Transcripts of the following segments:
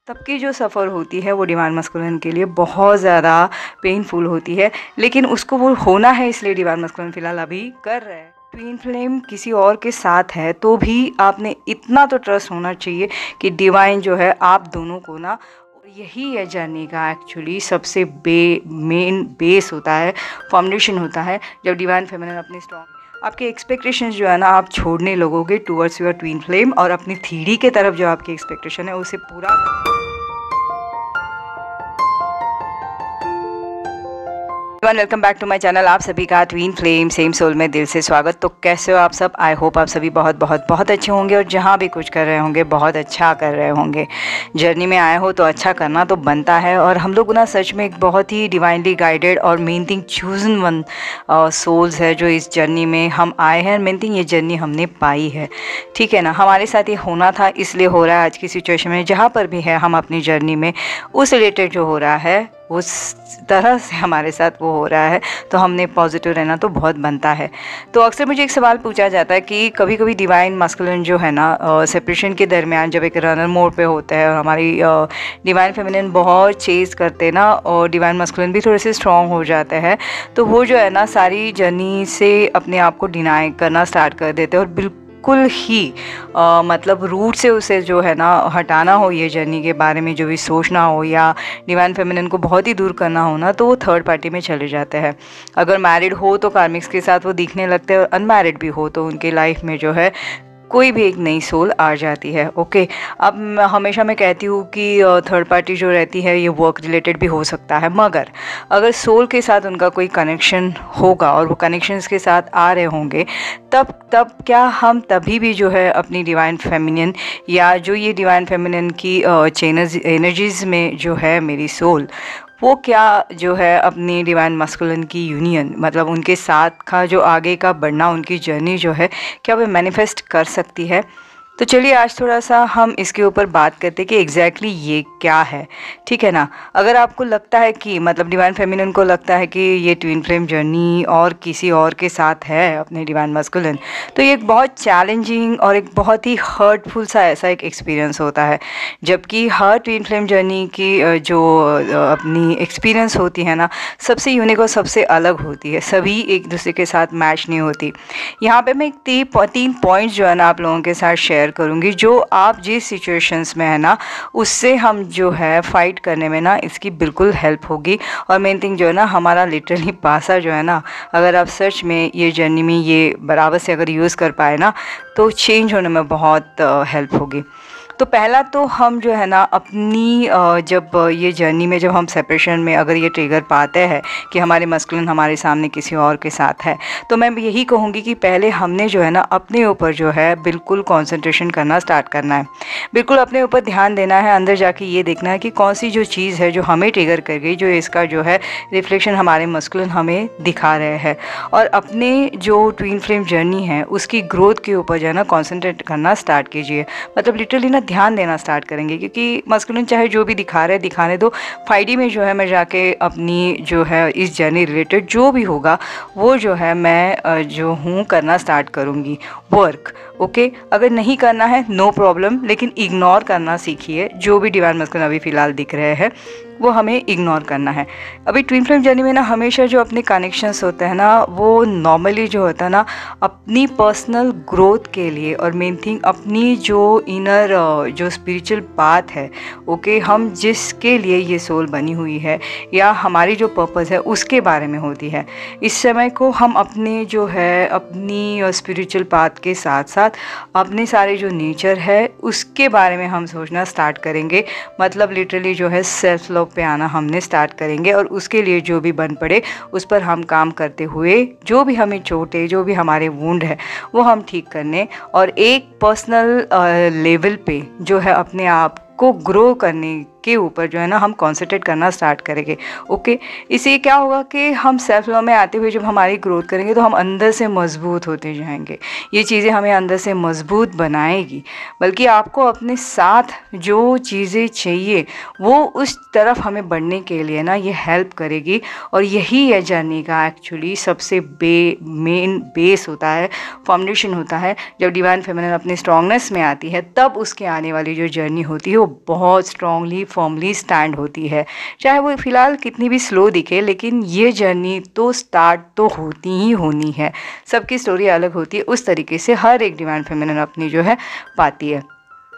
तब की जो सफ़र होती है वो डिवाइन मस्कुलिन के लिए बहुत ज़्यादा पेनफुल होती है, लेकिन उसको वो होना है, इसलिए डिवाइन मस्कुलिन फ़िलहाल अभी कर रहा है। ट्विन फ्लेम किसी और के साथ है तो भी आपने इतना तो ट्रस्ट होना चाहिए कि डिवाइन जो है आप दोनों को ना, यही है जर्नी का एक्चुअली सबसे मेन बेस होता है, फाउंडेशन होता है। जब डिवाइन फेमिनिन अपनी स्ट्रॉन्ग आपके एक्सपेक्टेशंस जो है ना आप छोड़ने लगोगे टूवर्ड्स योर ट्विन फ्लेम, और अपनी थीरी के तरफ जो आपकी एक्सपेक्टेशन है उसे पूरा। Welcome back to my channel. आप सभी का ट्विन फ्लेम सेम सोल में दिल से स्वागत। तो कैसे हो आप सब? आई होप आप सभी बहुत बहुत बहुत अच्छे होंगे और जहाँ भी कुछ कर रहे होंगे बहुत अच्छा कर रहे होंगे। जर्नी में आए हो तो अच्छा करना तो बनता है, और हम लोग ना सच में एक बहुत ही डिवाइनली गाइडेड और main thing chosen one souls है जो इस जर्नी में हम आए हैं। मेन थिंग ये जर्नी हमने पाई है, ठीक है ना। हमारे साथ ये होना था इसलिए हो रहा है। आज की सिचुएशन में जहाँ पर भी है हम अपनी जर्नी में उस रिलेटेड जो हो रहा है उस तरह से हमारे साथ वो हो रहा है, तो हमने पॉजिटिव रहना तो बहुत बनता है। तो अक्सर मुझे एक सवाल पूछा जाता है कि कभी कभी डिवाइन मस्कुलिन जो है ना सेपरेशन के दरमियान जब एक रनर मोड पे होता है और हमारी डिवाइन फेमिनिन बहुत चेज करते ना, और डिवाइन मस्कुलिन भी थोड़े से स्ट्रॉन्ग हो जाते हैं, तो वो जो है ना सारी जर्नी से अपने आप को डिनाई करना स्टार्ट कर देते हैं, और बिल्कुल ही मतलब रूट से उसे जो है ना हटाना हो, ये जर्नी के बारे में जो भी सोचना हो या डिवाइन फेमिनिन को बहुत ही दूर करना हो ना, तो वो थर्ड पार्टी में चले जाते हैं। अगर मैरिड हो तो कार्मिक्स के साथ वो दिखने लगते हैं, और अनमैरिड भी हो तो उनके लाइफ में जो है कोई भी एक नई सोल आ जाती है। ओके, अब हमेशा मैं कहती हूँ कि थर्ड पार्टी जो रहती है ये वर्क रिलेटेड भी हो सकता है, मगर अगर सोल के साथ उनका कोई कनेक्शन होगा और वो कनेक्शंस के साथ आ रहे होंगे, तब क्या हम तभी भी जो है अपनी डिवाइन फेमिनिन या जो ये डिवाइन फेमिनिन की चेनर्स एनर्जीज़ में जो है मेरी सोल, वो क्या जो है अपनी डिवाइन मस्कुलिन की यूनियन, मतलब उनके साथ का जो आगे का बढ़ना, उनकी जर्नी जो है क्या वो मैनिफेस्ट कर सकती है। तो चलिए आज थोड़ा सा हम इसके ऊपर बात करते हैं कि एग्जैक्टली ये क्या है, ठीक है ना। अगर आपको लगता है कि मतलब डिवाइन फेमिनिन को लगता है कि ये ट्विन फ्लेम जर्नी और किसी और के साथ है अपने डिवाइन मस्कुलिन, तो ये एक बहुत चैलेंजिंग और एक बहुत ही हर्टफुल सा ऐसा एक एक्सपीरियंस होता है। जबकि हर ट्विन फ्लेम जर्नी की जो अपनी एक्सपीरियंस होती है ना, सबसे यूनिक और सबसे अलग होती है, सभी एक दूसरे के साथ मैच नहीं होती। यहाँ पे मैं तीन पॉइंट्स जो है ना आप लोगों के साथ शेयर करूंगी, जो आप जिस सिचुएशंस में है ना उससे हम जो है फाइट करने में ना इसकी बिल्कुल हेल्प होगी। और मेन थिंग जो है ना हमारा लिटरली पासा जो है ना, अगर आप सच में ये जर्नी में ये बराबर से अगर यूज़ कर पाए ना, तो चेंज होने में बहुत हेल्प होगी। तो पहला तो हम जो है ना अपनी जब ये जर्नी में जब हम सेपरेशन में अगर ये ट्रिगर पाते हैं कि हमारे मस्कुलिन हमारे सामने किसी और के साथ है, तो मैं यही कहूँगी कि पहले हमने जो है ना अपने ऊपर जो है बिल्कुल कंसंट्रेशन करना स्टार्ट करना है, बिल्कुल अपने ऊपर ध्यान देना है, अंदर जाके ये देखना है कि कौन सी जो चीज़ है जो हमें ट्रिगर कर गई, जो इसका जो है रिफ्लेक्शन हमारे मस्कुलिन हमें दिखा रहे हैं, और अपने जो ट्विन फ्लेम जर्नी है उसकी ग्रोथ के ऊपर जो है ना कॉन्सेंट्रेट करना स्टार्ट कीजिए। मतलब लिटरली ना ध्यान देना स्टार्ट करेंगे, क्योंकि मस्कुलिन चाहे जो भी दिखा रहे दिखाने दो, फाइडी में जो है मैं जाके अपनी जो है इस जर्नी रिलेटेड जो भी होगा वो जो है मैं जो हूँ करना स्टार्ट करूँगी वर्क। ओके, अगर नहीं करना है नो प्रॉब्लम, लेकिन इग्नोर करना सीखिए। जो भी डिवाइन मस्कुलिन अभी फ़िलहाल दिख रहे हैं वो हमें इग्नोर करना है। अभी ट्विन फ्लेम जर्नी में ना हमेशा जो अपने कनेक्शंस होते हैं ना, वो नॉर्मली जो होता है ना अपनी पर्सनल ग्रोथ के लिए, और मेन थिंग अपनी जो इनर जो स्पिरिचुअल पाथ है, ओके, हम जिसके लिए ये सोल बनी हुई है या हमारी जो पर्पस है उसके बारे में होती है। इस समय को हम अपने जो है अपनी स्पिरिचुअल पाथ के साथ साथ अपने सारे जो नेचर है उसके बारे में हम सोचना स्टार्ट करेंगे। मतलब लिटरली जो है सेल्फ लव पे आना हमने स्टार्ट करेंगे, और उसके लिए जो भी बन पड़े उस पर हम काम करते हुए, जो भी हमें चोटें, जो भी हमारे वुंड है वो हम ठीक करने, और एक पर्सनल लेवल पे जो है अपने आप को ग्रो करने के ऊपर जो है ना हम कॉन्सेंट्रेट करना स्टार्ट करेंगे। ओके, इससे क्या होगा कि हम सेल्फ लव में आते हुए जब हमारी ग्रोथ करेंगे तो हम अंदर से मजबूत होते जाएंगे। ये चीज़ें हमें अंदर से मजबूत बनाएगी, बल्कि आपको अपने साथ जो चीज़ें चाहिए वो उस तरफ हमें बढ़ने के लिए ना ये हेल्प करेगी। और यही है जर्नी का एक्चुअली सबसे मेन बेस होता है, फाउंडेशन होता है। जब डिवाइन फेमिनिन अपने स्ट्रॉन्गनेस में आती है तब उसके आने वाली जो जर्नी होती है वो बहुत स्ट्रांगली फर्मली स्टैंड होती है, चाहे वो फिलहाल कितनी भी स्लो दिखे, लेकिन ये जर्नी तो स्टार्ट तो होती ही होनी है। सबकी स्टोरी अलग होती है, उस तरीके से हर एक डिवाइन फेमिनिन अपनी जो है पाती है।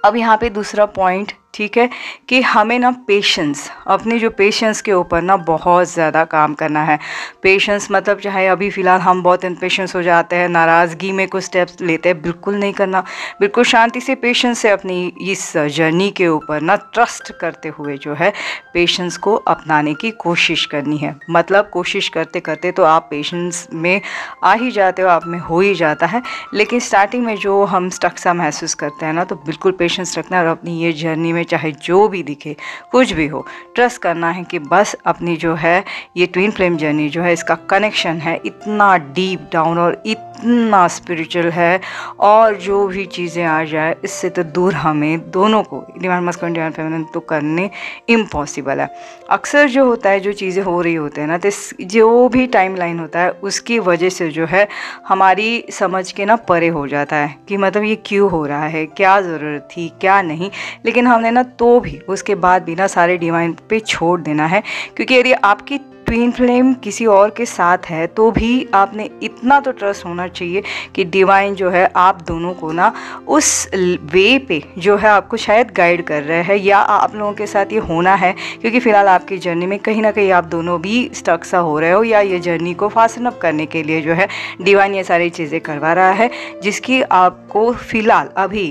अब यहाँ पे दूसरा पॉइंट, ठीक है, कि हमें ना पेशेंस, अपने जो पेशेंस के ऊपर ना बहुत ज़्यादा काम करना है। पेशेंस मतलब चाहे अभी फ़िलहाल हम बहुत इम्पेशेंस हो जाते हैं, नाराज़गी में कुछ स्टेप्स लेते हैं, बिल्कुल नहीं करना। बिल्कुल शांति से पेशेंस से अपनी इस जर्नी के ऊपर ना ट्रस्ट करते हुए जो है पेशेंस को अपनाने की कोशिश करनी है। मतलब कोशिश करते करते तो आप पेशेंस में आ ही जाते हो, आप में हो ही जाता है, लेकिन स्टार्टिंग में जो हम स्टक सा महसूस करते हैं ना, तो बिल्कुल पेशेंस रखना है और अपनी ये जर्नी में चाहे जो भी दिखे, कुछ भी हो, ट्रस्ट करना है कि बस अपनी जो है ये ट्विन फ्लेम जर्नी जो है इसका कनेक्शन है इतना डीप डाउन और इतना स्पिरिचुअल है, और जो भी चीज़ें आ जाए इससे तो दूर हमें दोनों को, डिवाइन मास्कुलिन डिवाइन फेमिनिन, तो करने इम्पॉसिबल है। अक्सर जो होता है, जो चीज़ें हो रही होती है ना, तो जो भी टाइम लाइन होता है उसकी वजह से जो है हमारी समझ के ना परे हो जाता है कि मतलब ये क्यों हो रहा है, क्या ज़रूरत थी, क्या नहीं। लेकिन हमने ना तो भी उसके बाद भी ना सारे डिवाइन पे छोड़ देना है, क्योंकि यदि आपकी ट्विन फ्लेम किसी और के साथ है तो भी आपने इतना तो ट्रस्ट होना चाहिए कि डिवाइन जो है आप दोनों को ना उस वे पे जो है आपको शायद गाइड कर रहे हैं, या आप लोगों के साथ ये होना है, क्योंकि फ़िलहाल आपकी जर्नी में कहीं ना कहीं आप दोनों भी स्टक सा हो रहे हो, या ये जर्नी को फास्टन अप करने के लिए जो है डिवाइन ये सारी चीज़ें करवा रहा है, जिसकी आपको फ़िलहाल अभी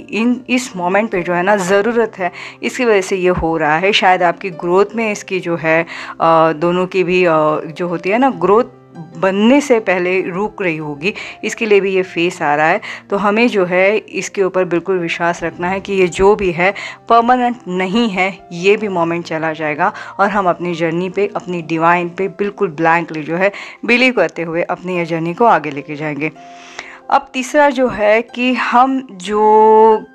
इस मोमेंट पे जो है ना ज़रूरत है। इसकी वजह से ये हो रहा है। शायद आपकी ग्रोथ में इसकी जो है दोनों की भी जो होती है ना, ग्रोथ बनने से पहले रुक रही होगी, इसके लिए भी ये फेस आ रहा है। तो हमें जो है इसके ऊपर बिल्कुल विश्वास रखना है कि ये जो भी है परमानेंट नहीं है, ये भी मोमेंट चला जाएगा और हम अपनी जर्नी पे, अपनी डिवाइन पे बिल्कुल ब्लैंकली जो है बिलीव करते हुए अपनी ये जर्नी को आगे लेके जाएंगे। अब तीसरा जो है कि हम जो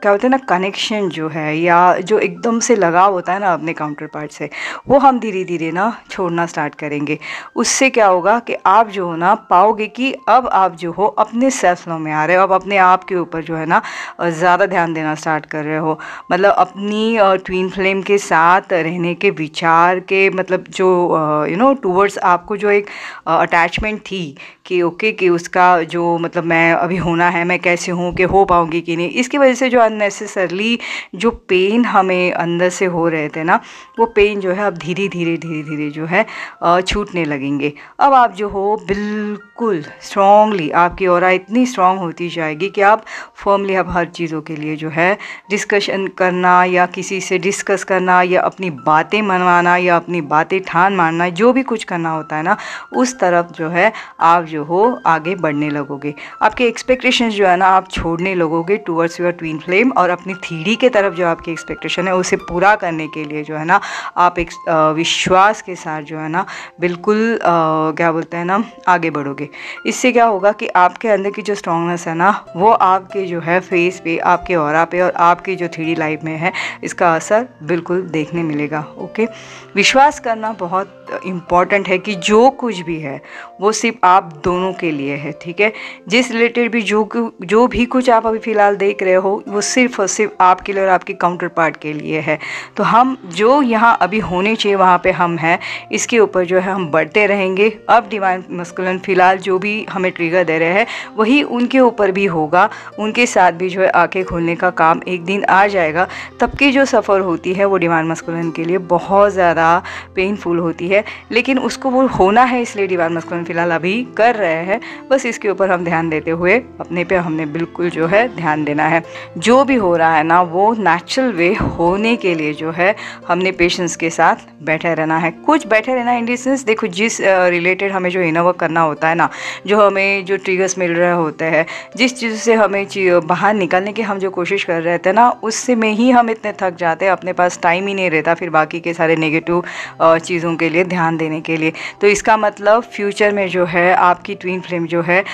क्या होता है ना, कनेक्शन जो है या जो एकदम से लगाव होता है ना अपने काउंटर पार्ट से, वो हम धीरे धीरे ना छोड़ना स्टार्ट करेंगे। उससे क्या होगा कि आप जो हो ना पाओगे कि अब आप जो हो अपने सेल्फ लव में आ रहे हो, अब अपने आप के ऊपर जो है ना ज़्यादा ध्यान देना स्टार्ट कर रहे हो। मतलब अपनी ट्विन फ्लेम के साथ रहने के विचार के, मतलब जो टूवर्ड्स आपको जो एक अटैचमेंट थी कि ओके कि उसका जो मतलब मैं अभी होना है, मैं कैसे हूँ, कि हो पाऊँगी कि नहीं, इसकी वजह से जो अननेसेसरली जो पेन हमें अंदर से हो रहे थे ना, वो पेन जो है अब धीरे धीरे जो है छूटने लगेंगे। अब आप जो हो बिल्कुल स्ट्रांगली, आपकी ऑरा इतनी स्ट्रांग होती जाएगी कि आप फर्मली अब हर चीज़ों के लिए जो है डिस्कशन करना, या किसी से डिस्कस करना, या अपनी बातें मनवाना, या अपनी बातें ठान मारना, जो भी कुछ करना होता है ना, उस तरफ जो है आप जो हो आगे बढ़ने लगोगे। आपके एक्सपेक्टेशंस जो है ना आप छोड़ने लगोगे टूवर्ड्स योर ट्विन फ्लेम, और अपनी थीरी के तरफ जो आपकी एक्सपेक्टेशन है उसे पूरा करने के लिए जो है ना आप एक विश्वास के साथ जो है ना बिल्कुल क्या बोलते हैं ना आगे बढ़ोगे। इससे क्या होगा कि आपके अंदर की जो स्ट्रांगनेस है ना, वो आपके जो है फेस पे, आपके ऑरा पे और आपकी जो थ्री लाइफ में है, इसका असर बिल्कुल देखने मिलेगा। ओके, विश्वास करना बहुत इम्पॉर्टेंट है कि जो कुछ भी है वो सिर्फ आप दोनों के लिए है। ठीक है, जिस रिलेटेड भी जो भी कुछ आप अभी फ़िलहाल देख रहे हो वो सिर्फ और सिर्फ आपके लिए और आपके काउंटर पार्ट के लिए है। तो हम जो यहाँ अभी होने चाहिए वहाँ पे हम हैं, इसके ऊपर जो है हम बढ़ते रहेंगे। अब डिवाइन मस्कुलिन फ़िलहाल जो भी हमें ट्रिगर दे रहे हैं वही उनके ऊपर भी होगा, उनके साथ भी जो है आंखें खोलने का काम एक दिन आ जाएगा। तब की जो सफ़र होती है वो डिवाइन मस्कुलिन के लिए बहुत ज़्यादा पेनफुल होती है, लेकिन उसको वो होना है, इसलिए डिवाइन मस्कुलिन फ़िलहाल अभी कर रहे हैं। बस इसके ऊपर हम ध्यान देते हुए हुए अपने पे हमने बिल्कुल जो है ध्यान देना है। जो भी हो रहा है ना वो नेचुरल वे होने के लिए जो है हमने पेशेंस के साथ बैठे रहना है। कुछ बैठे रहना इन द सेंस, देखो जिस रिलेटेड हमें जो इनर वर्क करना होता है ना, जो हमें जो ट्रिगर्स मिल रहे होते हैं, जिस चीज़ से हमें बाहर निकलने की हम जो कोशिश कर रहे थे ना, उससे में ही हम इतने थक जाते हैं, अपने पास टाइम ही नहीं रहता फिर बाकी के सारे नेगेटिव चीज़ों के लिए ध्यान देने के लिए। तो इसका मतलब फ्यूचर में जो है आपकी ट्विन फ्लेम जो है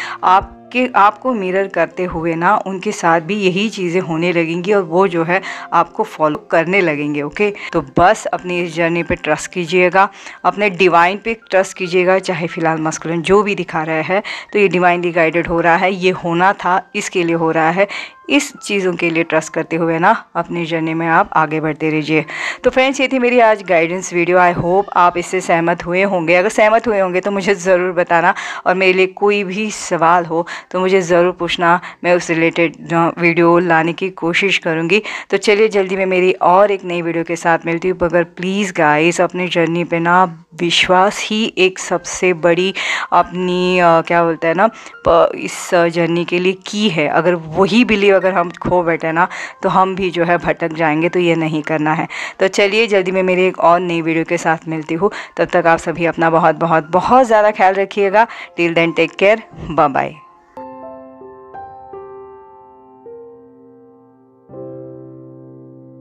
आपको मिरर करते हुए ना उनके साथ भी यही चीज़ें होने लगेंगी और वो जो है आपको फॉलो करने लगेंगे। ओके, तो बस अपनी इस जर्नी पे ट्रस्ट कीजिएगा, अपने डिवाइन पे ट्रस्ट कीजिएगा। चाहे फिलहाल मस्कुलिन जो भी दिखा रहा है तो ये डिवाइनली गाइडेड हो रहा है, ये होना था, इसके लिए हो रहा है। इस चीज़ों के लिए ट्रस्ट करते हुए ना अपनी जर्नी में आप आगे बढ़ते रहिए। तो फ्रेंड्स, ये थी मेरी आज गाइडेंस वीडियो। आई होप आप इससे सहमत हुए होंगे। अगर सहमत हुए होंगे तो मुझे ज़रूर बताना, और मेरे लिए कोई भी सवाल हो तो मुझे ज़रूर पूछना, मैं उस रिलेटेड वीडियो लाने की कोशिश करूँगी। तो चलिए जल्दी मैं मेरी और एक नई वीडियो के साथ मिलती हूँ। मगर प्लीज़ गाइस, अपनी जर्नी पे ना विश्वास ही एक सबसे बड़ी अपनी क्या बोलते हैं ना, इस जर्नी के लिए की है। अगर वही बिलीव अगर हम खो बैठे ना तो हम भी जो है भटक जाएंगे, तो ये नहीं करना है। तो चलिए जल्दी मैं मेरी एक और नई वीडियो के साथ मिलती हूँ। तब तक आप सभी अपना बहुत बहुत बहुत ज़्यादा ख्याल रखिएगा। Till then take care, bye bye.